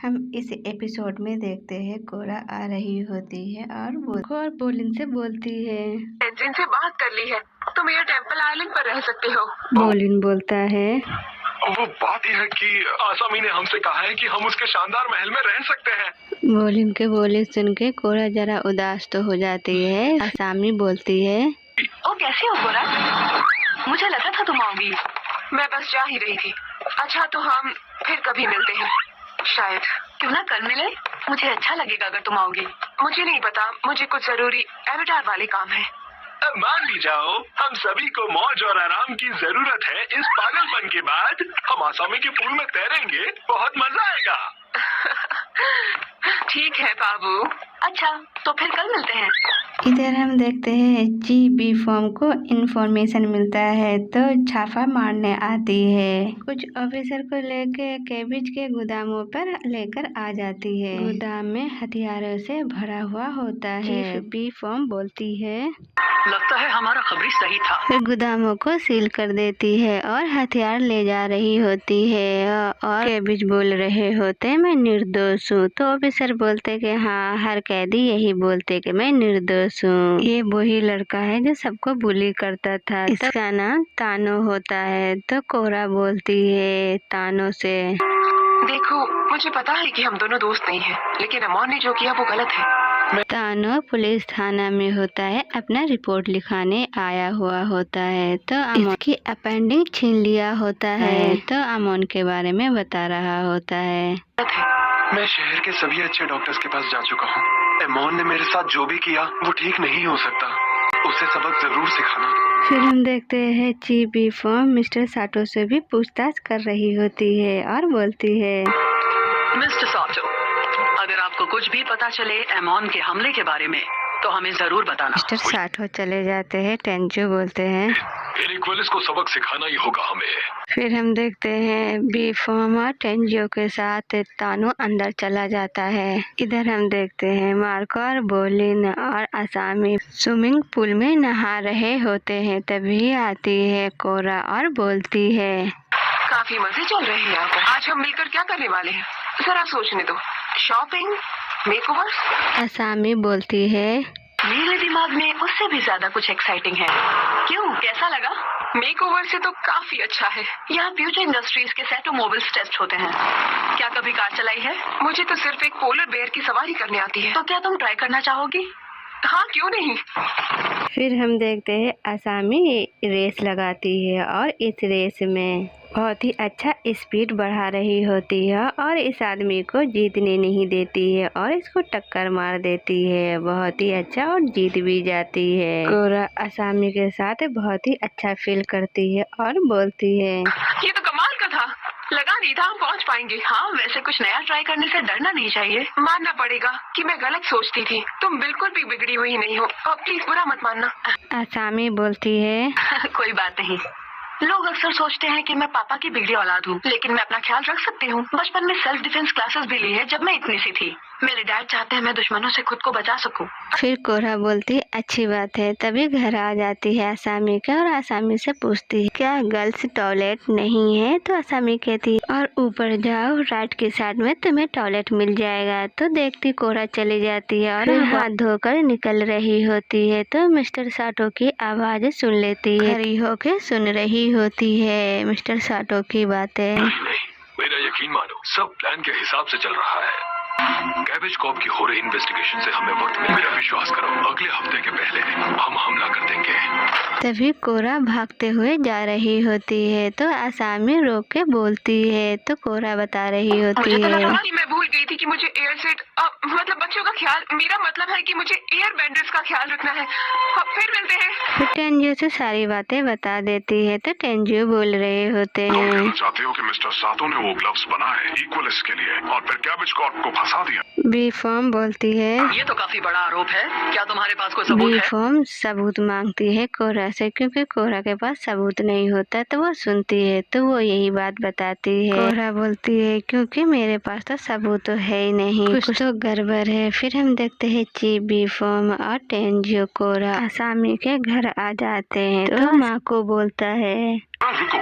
हम इस एपिसोड में देखते हैं कोरा आ रही होती है और बोलिन से बोलती है, जिनसे बात कर ली है, तुम ये टेम्पल आइलैंड पर रह सकते हो। बोलिन बोलता है, वो बात यह है कि आसामी ने हमसे कहा है कि हम उसके शानदार महल में रह सकते हैं। बोलिन के बोले सुन के कोरा जरा उदास तो हो जाती है। आसामी बोलती है, ओ कैसी हो कोरा? मुझे लगा था तुम आओगी। मैं बस जा ही रही थी। अच्छा तो हम फिर कभी मिलते हैं, शायद। क्यों ना कल मिले? मुझे अच्छा लगेगा अगर तुम आओगी। मुझे नहीं पता, मुझे कुछ जरूरी एविटार वाले काम है। मान ली जाओ, हम सभी को मौज और आराम की जरूरत है। इस पागलपन के बाद हम आसामी के पूल में तैरेंगे, बहुत मजा आएगा। ठीक है बाबू। अच्छा तो फिर कल मिलते हैं। इधर हम देखते हैं जी फॉर्म को इन्फॉर्मेशन मिलता है तो छापा मारने आती है। कुछ ऑफिसर को लेके कैबिज के गोदामों पर लेकर आ जाती है। गोदाम में हथियारों से भरा हुआ होता है। बी फॉर्म बोलती है, लगता है हमारा खबरी सही था। फिर गोदामों को सील कर देती है और हथियार ले जा रही होती है और कैबिज बोल रहे होते मैं निर्दोष हूँ। तो ऑफिसर बोलते कि हाँ, हर कैदी यही बोलते कि मैं निर्दोष हूँ। ये वही लड़का है जो सबको बुली करता था। इसका नाम तानो होता है। तो कोरा बोलती है तानो से, देखो मुझे पता है कि हम दोनों दोस्त नहीं हैं, लेकिन अमोन ने जो किया वो गलत है। तानो पुलिस थाना में होता है, अपना रिपोर्ट लिखाने आया हुआ होता है। तो अमोन की अपेंडिंग छीन लिया होता है। तो अमोन के बारे में बता रहा होता है। मैं शहर के सभी अच्छे डॉक्टर्स के पास जा चुका हूँ। एमोन ने मेरे साथ जो भी किया वो ठीक नहीं हो सकता। उसे सबक जरूर सिखाना। फिर हम देखते हैं बी फॉर्म मिस्टर साटो से भी पूछताछ कर रही होती है और बोलती है, मिस्टर साटो, अगर आपको कुछ भी पता चले एमोन के हमले के बारे में तो हमें जरूर बताना। मिस्टर साटो चले जाते हैं। टेंजो बोलते हैं, इनिक्वलिस को सबक सिखाना ही होगा हमें। फिर हम देखते हैं बी फॉर्म और टेंजो के साथ तानो अंदर चला जाता है। इधर हम देखते हैं मार्को और बोलिन और आसामी स्विमिंग पूल में नहा रहे होते हैं। तभी आती है कोरा और बोलती है, काफी मजे चल रहे हैं यहाँ पर। आज हम मिलकर क्या करने वाले हैं, जरा सोचने दो। Shopping, makeover? आसामी बोलती है, मेरे दिमाग में उससे भी ज्यादा कुछ एक्साइटिंग है। क्यों, कैसा लगा? मेकओवर से तो काफी अच्छा है। यहाँ फ्यूचर इंडस्ट्रीज के ऑटोमोबाइल्स टेस्ट होते हैं। क्या कभी कार चलाई है? मुझे तो सिर्फ एक पोलर बेयर की सवारी करने आती है। तो क्या तुम ट्राई करना चाहोगी? हाँ क्यों नहीं। फिर हम देखते हैं आसामी रेस लगाती है और इस रेस में बहुत ही अच्छा स्पीड बढ़ा रही होती है और इस आदमी को जीतने नहीं देती है और इसको टक्कर मार देती है। बहुत ही अच्छा और जीत भी जाती है। कोरा आसामी के साथ बहुत ही अच्छा फील करती है और बोलती है, ये तो कमाल का था। लगा नहीं था हम पहुंच पाएंगे। हाँ वैसे कुछ नया ट्राई करने से डरना नहीं चाहिए। मानना पड़ेगा कि मैं गलत सोचती थी। तुम बिल्कुल भी बिगड़ी हुई नहीं हो और प्लीज बुरा मत मानना। आसामी बोलती है, कोई बात नहीं। लोग अक्सर सोचते हैं कि मैं पापा की बिगड़ी औलाद हूँ, लेकिन मैं अपना ख्याल रख सकती हूँ। बचपन में सेल्फ डिफेंस क्लासेस भी ली है जब मैं इतनी सी थी। मेरे डैड चाहते हैं मैं दुश्मनों से खुद को बचा सकूं। फिर कोरा बोलती अच्छी बात है। तभी घर आ जाती है आसामी का और आसामी से पूछती है, क्या गर्ल्स टॉयलेट नहीं है? तो आसामी कहती और ऊपर जाओ, राइट की साइड में तुम्हें टॉयलेट मिल जाएगा। तो देखती कोरा चली जाती है और हाथ धोकर निकल रही होती है। तो मिस्टर साटो की आवाज सुन लेती है। खड़ी होके सुन रही होती है मिस्टर साटो की बातें। नहीं, मेरा यकीन मानो, सब प्लान के हिसाब से चल रहा है। कैबेज कॉप की हो रही इन्वेस्टिगेशन से हमें वक्त मिल। मेरा विश्वास करो, अगले हफ्ते के पहले हम हमला कर देंगे। तभी कोरा भागते हुए जा रही होती है तो आसामी रोक के बोलती है। तो कोरा बता रही होती मुझे तो है, लगा कि मैं भूल गई थी कि मुझे एयर सेट मतलब बच्चों का ख्याल, मेरा मतलब है कि मुझे एयर बैंडर्स का ख्याल रखना है। अब फिर मिलते हैं। फिर टेंजो से सारी बातें बता देती है। तो टेंजो बोल रहे होते हैं, चाहते हो कि मिस्टर सातो ने वो ग्लव्स बनाए इक्वलिस के लिए और फिर कैबेज कॉप को फंसा दिया। बी फॉर्म बोलती है, ये तो काफी बड़ा आरोप है। क्या तुम्हारे पास कोई सबूत बी है? फॉर्म सबूत मांगती है कोरा से, क्योंकि कोरा के पास सबूत नहीं होता तो वो सुनती है। तो वो यही बात बताती है। कोरा बोलती है क्योंकि मेरे पास तो सबूत तो है ही नहीं, कुछ तो गड़बड़ है। फिर हम देखते हैं बी फॉर्म और टेंजो कोरा आसामी के घर आ जाते हैं। तो माँ को बोलता है, रुको,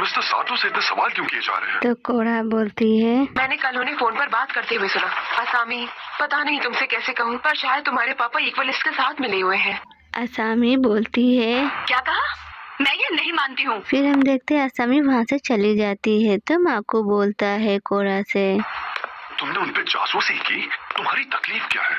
मिस्टर साटो से इतने सवाल क्यों किए जा रहे हैं? तो कोड़ा बोलती है, मैंने कल उन्हें फोन पर बात करते हुए सुना। असामी, पता नहीं तुमसे कैसे कहूँ, पर शायद तुम्हारे पापा इक्वलिस्ट के साथ मिले हुए हैं। असामी बोलती है। क्या कहा? मैं ये नहीं मानती हूँ। फिर हम देखते हैं असामी वहाँ से चली जाती है तो माको बोलता है कोड़ा से, तुमने उन पे जासूसी की, तुम्हारी तकलीफ क्या है?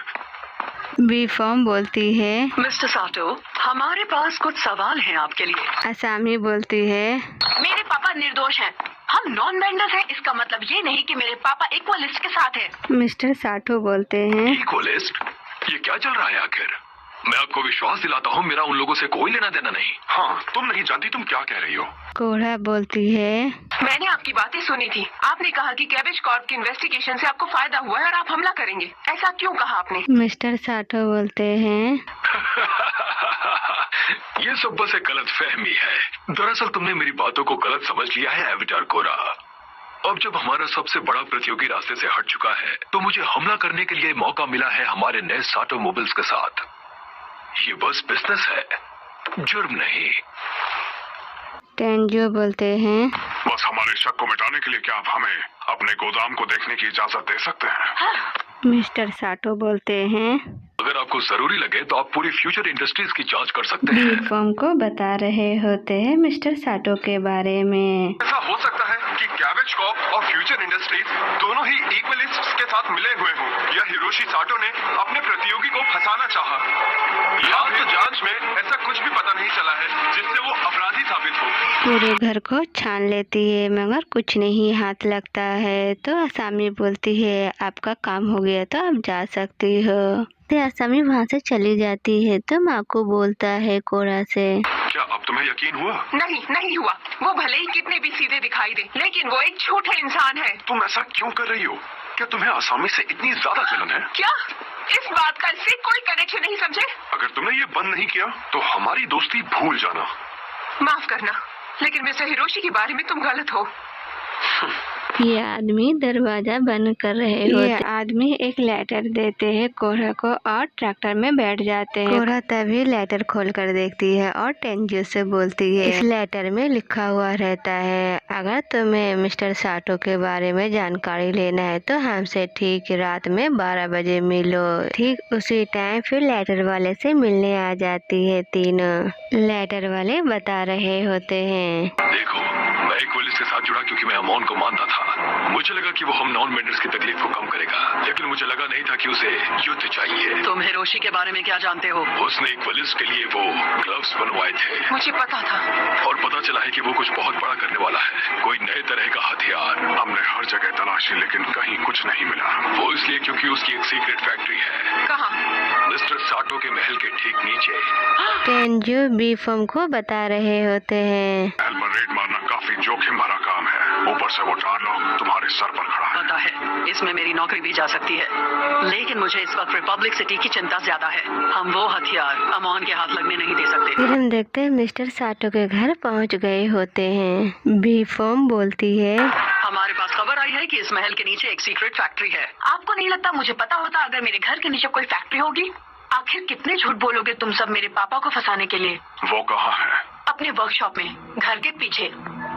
बी फॉर्म बोलती है। मिस्टर साटो, हमारे पास कुछ सवाल हैं आपके लिए। असामी बोलती है, मेरे पापा निर्दोष हैं। हम नॉन बेंडर्स हैं, इसका मतलब ये नहीं कि मेरे पापा इक्वलिस्ट के साथ हैं। मिस्टर साटो बोलते हैं, इक्वलिस्ट? ये क्या चल रहा है आखिर? मैं आपको विश्वास दिलाता हूँ, मेरा उन लोगों से कोई लेना देना नहीं। हाँ, तुम नहीं जानती तुम क्या कह रही हो। कोड़ा बोलती है, मैंने आपकी बातें सुनी थी। आपने कहा कि कैबेज कॉर्प की इन्वेस्टिगेशन से आपको फायदा हुआ है और आप हमला करेंगे। ऐसा क्यों कहा आपने? मिस्टर साटो बोलते हैं, ये सब बस एक गलत फहमी है। दरअसल तुमने मेरी बातों को गलत समझ लिया है एविटार कोरा। अब जब हमारा सबसे बड़ा प्रतियोगी रास्ते से हट चुका है तो मुझे हमला करने के लिए मौका मिला है हमारे नए साटो मोबाइल्स के साथ। ये बस बिजनेस है, जुर्म नहीं। टेंजो बोलते हैं, बस हमारे शक को मिटाने के लिए क्या आप हमें अपने गोदाम को देखने की इजाजत दे सकते हैं? मिस्टर साटो बोलते हैं, अगर आपको जरूरी लगे तो आप पूरी फ्यूचर इंडस्ट्रीज की जांच कर सकते हैं। बी फॉर्म को बता रहे होते हैं मिस्टर साटो के बारे में। ऐसा हो सकता है कि कैबेज कॉर्प और फ्यूचर इंडस्ट्रीज दोनों ही इक्वलिस्ट्स के साथ मिले हुए हों, या हिरोशी साटो ने अपने प्रतियोगी को फंसाना चाहा, या तो जांच में ऐसा कुछ भी पता नहीं चला है जिससे वो अपराधी साबित हो। पूरे घर को छान लेती है मगर कुछ नहीं हाथ लगता है तो असामी बोलती है, आपका काम हो गया तो आप जा सकती हो। असामी वहाँ से चली जाती है तो माँ को बोलता है कोड़ा से, क्या अब तुम्हें यकीन हुआ? नहीं हुआ। वो भले ही कितने भी सीधे दिखाई दे, लेकिन वो एक झूठा इंसान है। तुम ऐसा क्यों कर रही हो? क्या तुम्हें असामी से इतनी ज्यादा जलन है? क्या इस बात का इससे कोई कनेक्शन नहीं समझे? अगर तुमने ये बंद नहीं किया तो हमारी दोस्ती भूल जाना। माफ करना, लेकिन मिस्टर हिरोशी के बारे में तुम गलत हो। ये आदमी दरवाजा बंद कर रहे होते। ये आदमी एक लेटर देते हैं कोड़ा को और ट्रैक्टर में बैठ जाते हैं। कोड़ा तभी लेटर खोल कर देखती है और टेंजो से बोलती है, इस लेटर में लिखा हुआ रहता है, अगर तुम्हें मिस्टर साटो के बारे में जानकारी लेना है तो हमसे ठीक रात में 12 बजे मिलो। ठीक उसी टाइम फिर लेटर वाले से मिलने आ जाती है तीनों। लेटर वाले बता रहे होते हैं, देखो मैं इक्वलिस्ट के साथ जुड़ा क्योंकि मैं अमोन को मानता था। मुझे लगा कि वो हम नॉन बेंडर्स की तकलीफ को कम करेगा, लेकिन मुझे लगा नहीं था कि उसे युद्ध चाहिए। तुम हिरोशी के बारे में क्या जानते हो? उसने इक्वलिस्ट के लिए वो ग्लव्स बनवाए थे। मुझे पता था। और पता चला है कि वो कुछ बहुत बड़ा करने वाला है, कोई नए तरह का हथियार। हमने हर जगह तलाशी लेकिन कहीं कुछ नहीं मिला। वो इसलिए क्योंकि उसकी एक सीक्रेट फैक्ट्री है। कहाँ? मिस्टर साटो के महल के ठीक नीचे। टेंजो बी फॉर्म को बता रहे होते हैं, महल पर रेड मारना काफी जोखिम भरा काम है, ऊपर से वो डायलॉग तुम्हारे सर पर खड़ा है। पता है, इसमें मेरी नौकरी भी जा सकती है, लेकिन मुझे इस वक्त रिपब्लिक सिटी की चिंता ज्यादा है। हम वो हथियार अमोन के हाथ लगने नहीं दे सकते। फिर हम देखते हैं मिस्टर साटो के घर पहुंच गए होते हैं। बी फॉर्म बोलती है, हमारे पास खबर आई है कि इस महल के नीचे एक सीक्रेट फैक्ट्री है। आपको नहीं लगता मुझे पता होता अगर मेरे घर के नीचे कोई फैक्ट्री होगी? आखिर कितने झूठ बोलोगे तुम सब मेरे पापा को फंसाने के लिए? वो कहाँ है? अपने वर्कशॉप में, घर के पीछे।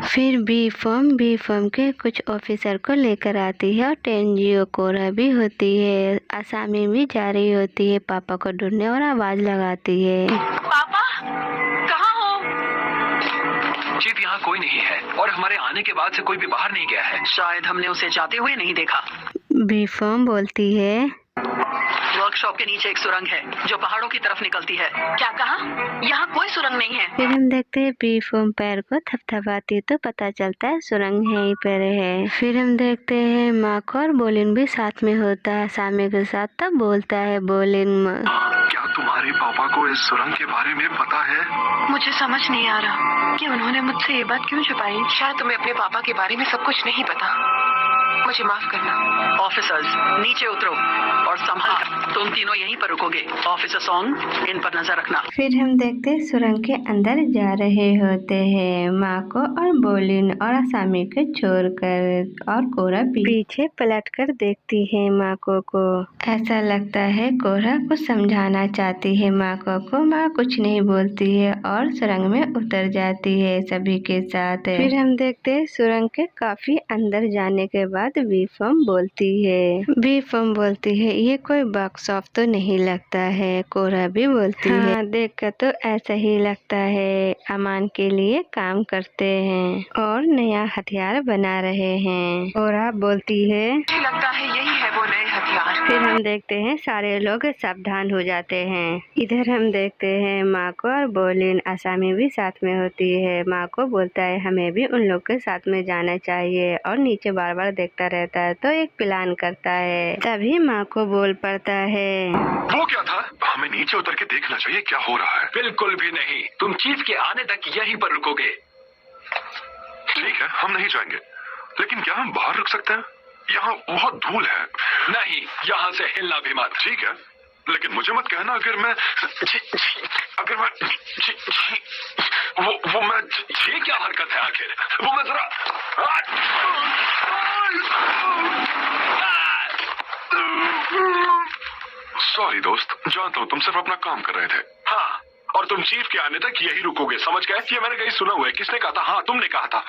फिर बी फॉर्म के कुछ ऑफिसर को लेकर आती है और टेंजियो कोरा भी होती है। असामी भी जा रही होती है पापा को ढूंढने और आवाज लगाती है, पापा कहाँ हो? जीत यहाँ कोई नहीं है और हमारे आने के बाद से कोई भी बाहर नहीं गया है। शायद हमने उसे जाते हुए नहीं देखा। बी फॉर्म बोलती है, वर्कशॉप के नीचे एक सुरंग है जो पहाड़ों की तरफ निकलती है। क्या कहा? यहाँ कोई सुरंग नहीं है। फिर हम देखते हैं बी फॉर्म पैर को थपथपाती तो पता चलता है सुरंग यहीं पर है। फिर हम देखते हैं माको और बोलिन भी साथ में होता है सामी के साथ, तब बोलता है बोलिन, क्या तुम्हारे पापा को इस सुरंग के बारे में पता है? मुझे समझ नहीं आ रहा कि उन्होंने मुझसे ये बात क्यों छुपाई। शायद तुम्हें अपने पापा के बारे में सब कुछ नहीं पता। मुझे माफ करना। ऑफिसर्स नीचे उतरो और संभाल। तुम तुम तीनों यहीं पर रुकोगे। ऑफिसर सॉन्ग, इन पर नजर रखना। फिर हम देखते हैं सुरंग के अंदर जा रहे होते हैं माको और बोलिन और आसामी को छोड़कर, और कोरा पीछे पलटकर देखती है माको को। ऐसा लगता है कोरा कुछ समझाना चाहती है माको को। माँ कुछ नहीं बोलती है और सुरंग में उतर जाती है सभी के साथ। फिर हम देखते हैं सुरंग के काफी अंदर जाने के बाद बी फॉर्म बोलती है ये कोई वर्कशॉप तो नहीं लगता है। कोरा भी बोलती है हाँ, देखकर तो ऐसा ही लगता है अमान के लिए काम करते हैं और नया हथियार बना रहे हैं। कोरा बोलती है लगता है यही है वो नए हथियार। फिर हम देखते हैं सारे लोग सावधान हो जाते हैं। इधर हम देखते हैं माँ को और बोलिन आसामी भी साथ में होती है। माँ को बोलता है हमें भी उन लोग के साथ में जाना चाहिए और नीचे बार बार देखता रहता है तो एक प्लान करता है। तभी माँ को बोल पड़ता है वो क्या था? हमें नीचे उतर के देखना चाहिए क्या हो रहा है। बिल्कुल भी नहीं, तुम चीफ के आने तक यहीं पर रुकोगे। ठीक है, हम नहीं जाएंगे, लेकिन क्या हम बाहर रुक सकते हैं? यहाँ बहुत धूल है। नहीं, यहाँ से हिलना भी मत। ठीक है, लेकिन मुझे मत कहना अगर मैं वो मैं ये क्या हरकत है आखिर? वो मैं जरा सॉरी दोस्त, जानता हूँ तुम सिर्फ अपना काम कर रहे थे। हाँ, और तुम चीफ के आने तक यही रुकोगे, समझ गए? ये मैंने कहीं सुना हुआ है। किसने कहा था? हाँ, तुमने कहा था।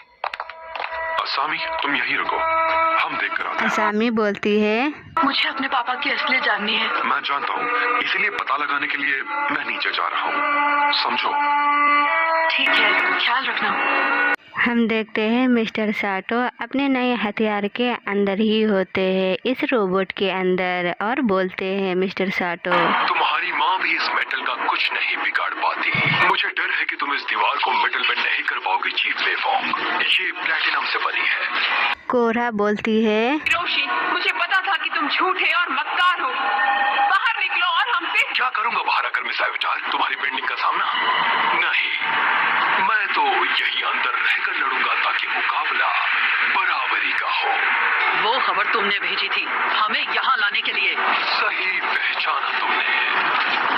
असामी तुम यहीं रुको, हम देख कर आते हैं। असामी बोलती है मुझे अपने पापा की असलियत जाननी है। मैं जानता हूँ, इसीलिए पता लगाने के लिए मैं नीचे जा रहा हूँ, समझो। ठीक है, ख्याल रखना। हम देखते हैं मिस्टर साटो अपने नए हथियार के अंदर ही होते हैं, इस रोबोट के अंदर, और बोलते हैं मिस्टर साटो तुम्हारी माँ भी इस मेटल का कुछ नहीं बिगाड़ पाती। मुझे डर है कि तुम इस दीवार को मेटल पे नहीं कर पाओगे चीफ बेफॉर्म, ये प्लैटिनम से बनी है। कोरा बोलती है रोशी, मुझे पता था कि तुम झूठे और मक्कार हो। बाहर निकलो और हमसे। क्या करूंगा बाहर आकर मिस एविटार, तुम्हारी पेंटिंग का सामना? नहीं, मैं तो यही अंदर रहकर लड़ूंगा ताकि मुकाबला बराबरी का हो। वो खबर तुमने भेजी थी हमें यहाँ लाने के लिए। सही पहचाना तुमने।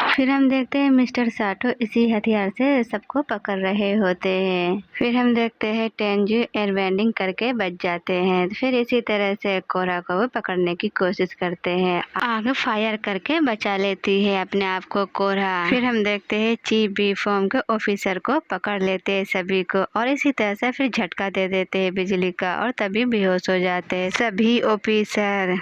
फिर हम देखते हैं मिस्टर साटो इसी हथियार से सबको पकड़ रहे होते हैं। फिर हम देखते हैं टेंजू एयरबेंडिंग करके बच जाते हैं। फिर इसी तरह से कोरा को भी पकड़ने की कोशिश करते हैं, आगे फायर करके बचा लेती है अपने आप को कोरा। फिर हम देखते हैं चीफ बी फॉर्म के ऑफिसर को पकड़ लेते हैं सभी को, और इसी तरह से फिर झटका दे देते हैं बिजली का और तभी बेहोश हो जाते हैं सभी ऑफिसर।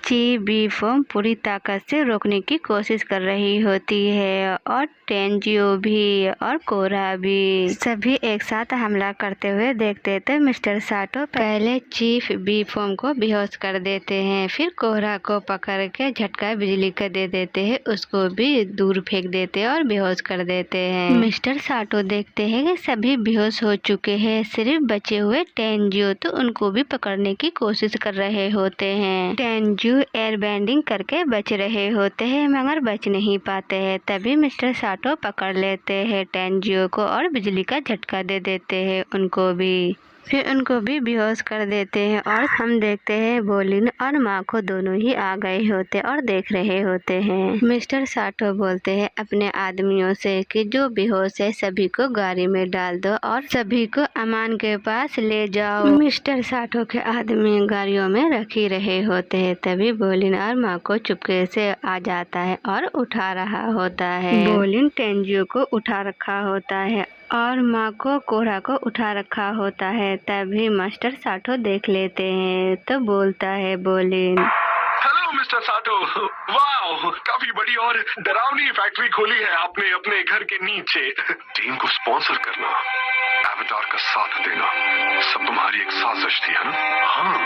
चीफ बी फॉर्म पूरी ताकत से रोकने की कोशिश कर रही होती है और टेंजियो भी और कोरा भी सभी एक साथ हमला करते हुए देखते थे। मिस्टर साटो पहले चीफ बी फॉर्म को बेहोश कर देते हैं, फिर कोरा को पकड़ के झटका बिजली का दे देते हैं, उसको भी दूर फेंक देते हैं और बेहोश कर देते हैं। मिस्टर साटो देखते हैं कि सभी बेहोश हो चुके हैं, सिर्फ बचे हुए टेंजियो तो उनको भी पकड़ने की कोशिश कर रहे होते हैं। टेंजियो एयर बैंडिंग करके बच रहे होते हैं मगर बच नहीं पाते हैं। तभी मिस्टर साटो पकड़ लेते हैं टेंजियो को और बिजली का झटका दे देते हैं उनको भी, फिर उनको भी बेहोश कर देते हैं। और हम देखते हैं बोलिन और माँ को दोनों ही आ गए होते और देख रहे होते हैं। मिस्टर साटो बोलते हैं अपने आदमियों से कि जो बेहोश है सभी को गाड़ी में डाल दो और सभी को अमान के पास ले जाओ। मिस्टर साटो के आदमी गाड़ियों में रख ही रहे होते हैं। तभी बोलिन और माँ को चुपके से आ जाता है और उठा रहा होता है। बोलिन टेंजियो को उठा रखा होता है और माँ को कोरा को उठा रखा होता है। तभी मास्टर साटो देख लेते हैं तो बोलता है बोलिन हेलो मिस्टर साटो, वाह, काफी बड़ी और डरावनी फैक्ट्री खोली है आपने अपने घर के नीचे। टीम को स्पॉन्सर करना, एविटार का साथ देना, सब तुम्हारी एक साजिश थी है ना? हाँ,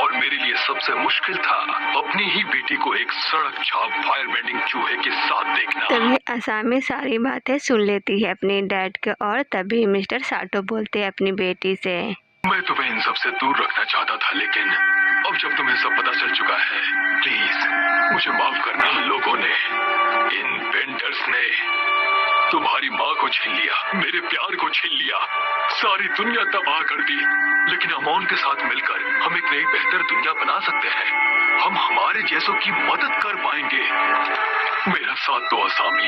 और मेरे लिए सबसे मुश्किल था अपनी ही बेटी को एक सड़क छाप फायर बेंडिंग चूहे के साथ देखना। तभी असामी सारी बातें सुन लेती है अपने डैड के और तभी मिस्टर साटो बोलते हैं अपनी बेटी से मैं तुम्हें इन सब से दूर रखना चाहता था, लेकिन अब जब तुम्हें सब पता चल चुका है, प्लीज मुझे माफ करना। लोगों ने, इन पेंटर्स ने तुम्हारी माँ को छीन लिया, मेरे प्यार को छीन लिया, सारी दुनिया तबाह कर दी। लेकिन अमोन के साथ मिलकर हम एक नई बेहतर दुनिया बना सकते हैं। हम हमारे हमारे जैसों की मदद कर पाएंगे। मेरा साथ दो असामी।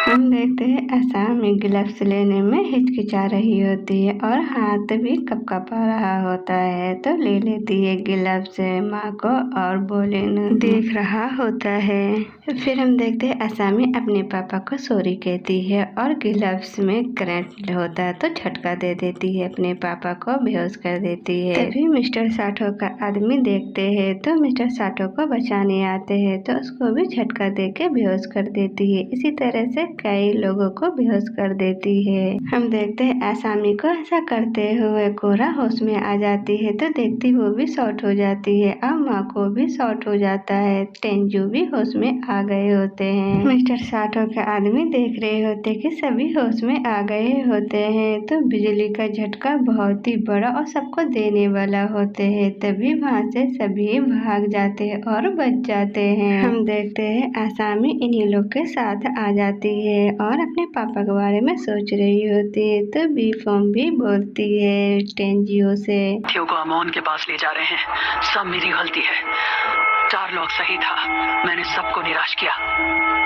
हम देखते हैं असामी ग्लव्स लेने में हिचकिचा रही होती है और हाथ भी कपकपा रहा होता है, तो ले लेती है ग्लव्स माँ को और बोलिन देख रहा होता है। फिर हम देखते हैं असामी अपने पापा को सॉरी कहती है और ग्लव्स में करंट होता है तो झटका दे देती है, अपने पापा को बेहोश कर देती है। तभी मिस्टर साठो का आदमी देखते हैं तो मिस्टर साठो को बचाने आते हैं तो उसको भी झटका दे के बेहोश कर देती है। इसी तरह से कई लोगों को बेहोश कर देती है। हम देखते हैं असामी को ऐसा करते हुए कोरा होश में आ जाती है तो देखती वो भी शॉर्ट हो जाती है और माँ को भी शॉर्ट हो जाता है। टेंजू भी होश में आ गए होते हैं। मिस्टर साठो के आदमी देख रहे होते कि सभी होश में आ गए होते हैं तो बिजली का झटका बहुत ही बड़ा और सबको देने वाला होते हैं। तभी वहाँ से सभी भाग जाते हैं और बच जाते हैं। हम देखते हैं असामी इन्हीं लोग के साथ आ जाती है और अपने पापा के बारे में सोच रही होती है तो बी फॉर्म भी बोलती है टेंजियो से। साथियों को अमोन के पास ले जा रहे हैं, सब मेरी गलती है। चार्लॉक सही था, मैंने सबको निराश किया।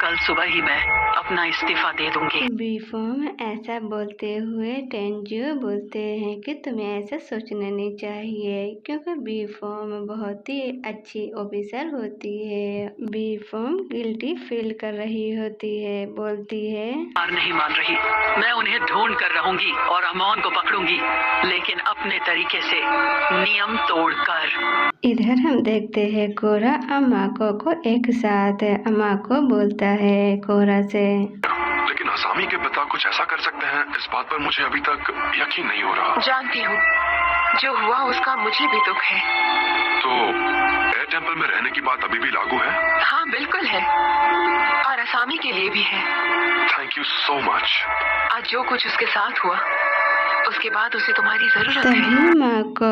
कल सुबह ही मैं अपना इस्तीफा दे दूंगी। बी फॉर्म ऐसा बोलते हुए टेंजियो बोलते हैं कि तुम्हें ऐसा सोचना नहीं चाहिए क्योंकि बी फॉर्म बहुत ही अच्छी ऑफिसर होती है। बी फॉर्म गिल्टी फील कर रही होती है, बोलती है हार नहीं मान रही, मैं उन्हें ढूंढ कर रहूंगी और अमोन को पकड़ूंगी, लेकिन अपने तरीके से, नियम तोड़कर। इधर हम देखते हैं कोरा अमाको को एक साथ। अमाको बोलता है कोरा से, लेकिन असामी के पिता कुछ ऐसा कर सकते हैं, इस बात पर मुझे अभी तक यकीन नहीं हो रहा। जानती हूँ, जो हुआ उसका मुझे भी दुख है। तो एयर टेम्पल में रहने की बात अभी भी लागू है? हाँ बिल्कुल है, और असामी के लिए भी है। Thank you so much. आज जो कुछ उसके साथ हुआ उसके बाद उसे तुम्हारी जरूरत है। तभी माँ को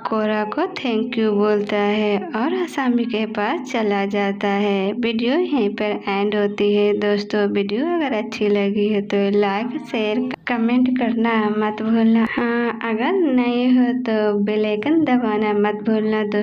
कोरा को थैंक यू बोलता है और असामी के पास चला जाता है। वीडियो यहीं पर एंड होती है। दोस्तों वीडियो अगर अच्छी लगी है तो लाइक शेयर कमेंट करना मत भूलना। हाँ, अगर नए हो तो बेल आइकन दबाना मत भूलना दोस्तों।